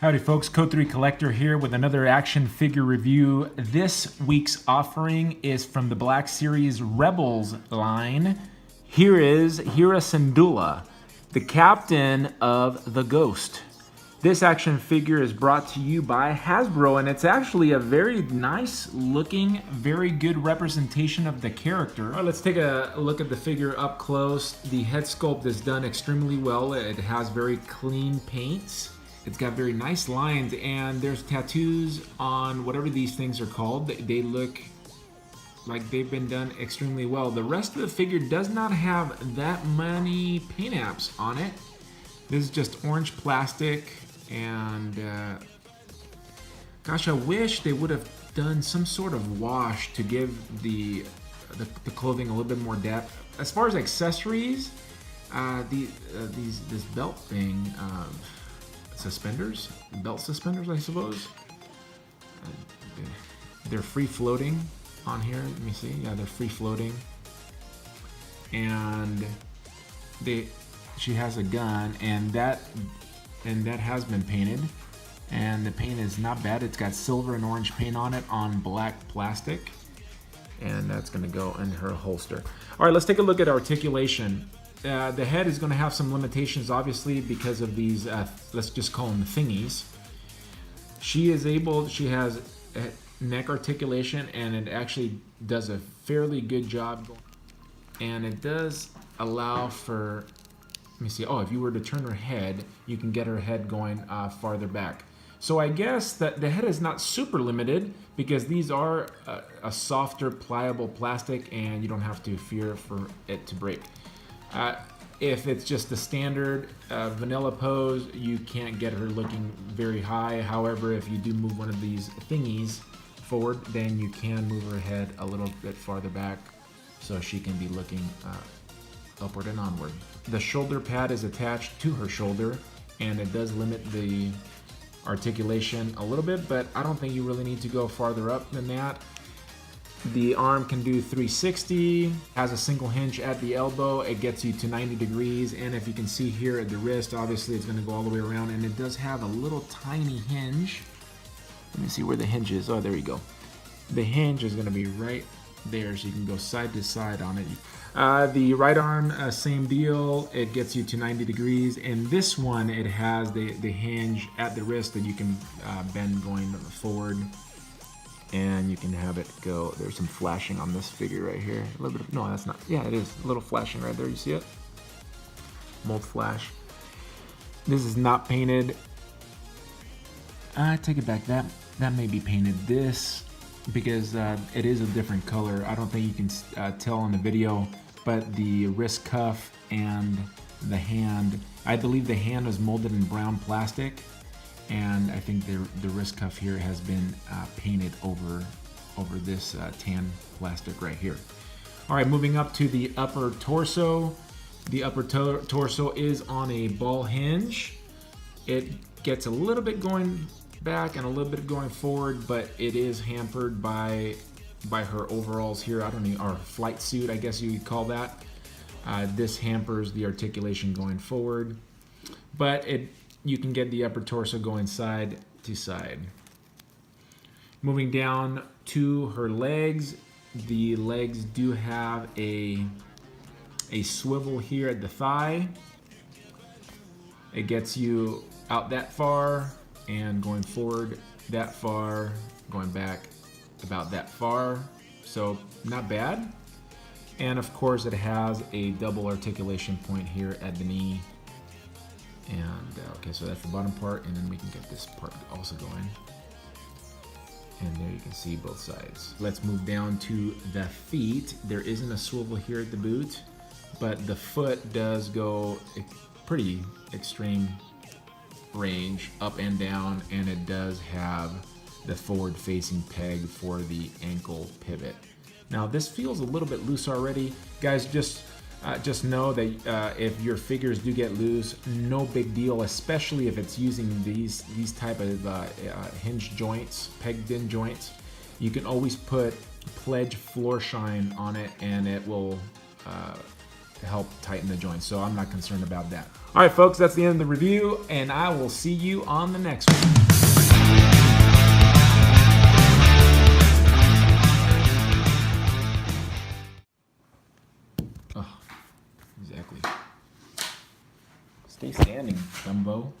Howdy folks, Code 3 Collector here with another action figure review. This week's offering is from the Black Series Rebels line. Here is Hera Syndulla, the captain of the Ghost. This action figure is brought to you by Hasbro, and it's actually a very nice looking, very good representation of the character. All right, let's take a look at the figure up close. The head sculpt is done extremely well. It has very clean paints. It's got very nice lines, and there's tattoos on whatever these things are called. They look like they've been done extremely well. The rest of the figure does not have that many paint apps on it. This is just orange plastic, and gosh, I wish they would have done some sort of wash to give the clothing a little bit more depth. As far as accessories, this belt thing, belt suspenders, I suppose. They're free floating on here. Let me see. Yeah, they're free floating, and she has a gun, and that has been painted, and the paint is not bad. It's got silver and orange paint on it on black plastic, and that's going to go in her holster. All right, let's take a look at articulation. The head is going to have some limitations, obviously, because of these, let's just call them thingies. She has neck articulation, and it actually does a fairly good job. And it does allow for, let me see, oh, if you were to turn her head, you can get her head going farther back. So I guess that the head is not super limited, because these are a softer, pliable plastic, and you don't have to fear for it to break. If it's just the standard vanilla pose, you can't get her looking very high. However, if you do move one of these thingies forward, then you can move her head a little bit farther back so she can be looking upward and onward. The shoulder pad is attached to her shoulder, and it does limit the articulation a little bit, but I don't think you really need to go farther up than that. The arm can do 360, has a single hinge at the elbow. It gets you to 90 degrees, and if you can see here at the wrist, obviously it's going to go all the way around, and it does have a little tiny hinge. Let me see where the hinge is. Oh, there you go. The hinge is going to be right there, so you can go side to side on it. The right arm, same deal. It gets you to 90 degrees, and this one, it has the hinge at the wrist that you can bend going forward. And you can have it go. There's some flashing on this figure right here. A little bit of, no, that's not. Yeah, it is a little flashing right there. You see it? Mold flash. This is not painted. I take it back. That may be painted. This, because it is a different color. I don't think you can tell in the video, but the wrist cuff and the hand. I believe the hand was molded in brown plastic. And I think the wrist cuff here has been painted over this tan plastic right here. All right, moving up to the upper torso. The upper torso is on a ball hinge. It gets a little bit going back and a little bit going forward, but it is hampered by her overalls here. I don't know, or flight suit, I guess you would call that. This hampers the articulation going forward, but you can get the upper torso going side to side. Moving down to her legs, the legs do have a swivel here at the thigh. It gets you out that far and going forward that far, going back about that far. So not bad. And of course it has a double articulation point here at the knee. And okay, so that's the bottom part, and then we can get this part also going. And there you can see both sides. Let's move down to the feet. There isn't a swivel here at the boot, but the foot does go pretty extreme range up and down, and it does have the forward-facing peg for the ankle pivot. Now this feels a little bit loose already. Guys, just know that if your figures do get loose, no big deal, especially if it's using these type of hinge joints, pegged in joints. You can always put Pledge Floor Shine on it, and it will to help tighten the joints. So I'm not concerned about that. All right, folks, that's the end of the review, and I will see you on the next one. Oh, exactly. Stay standing, Dumbo.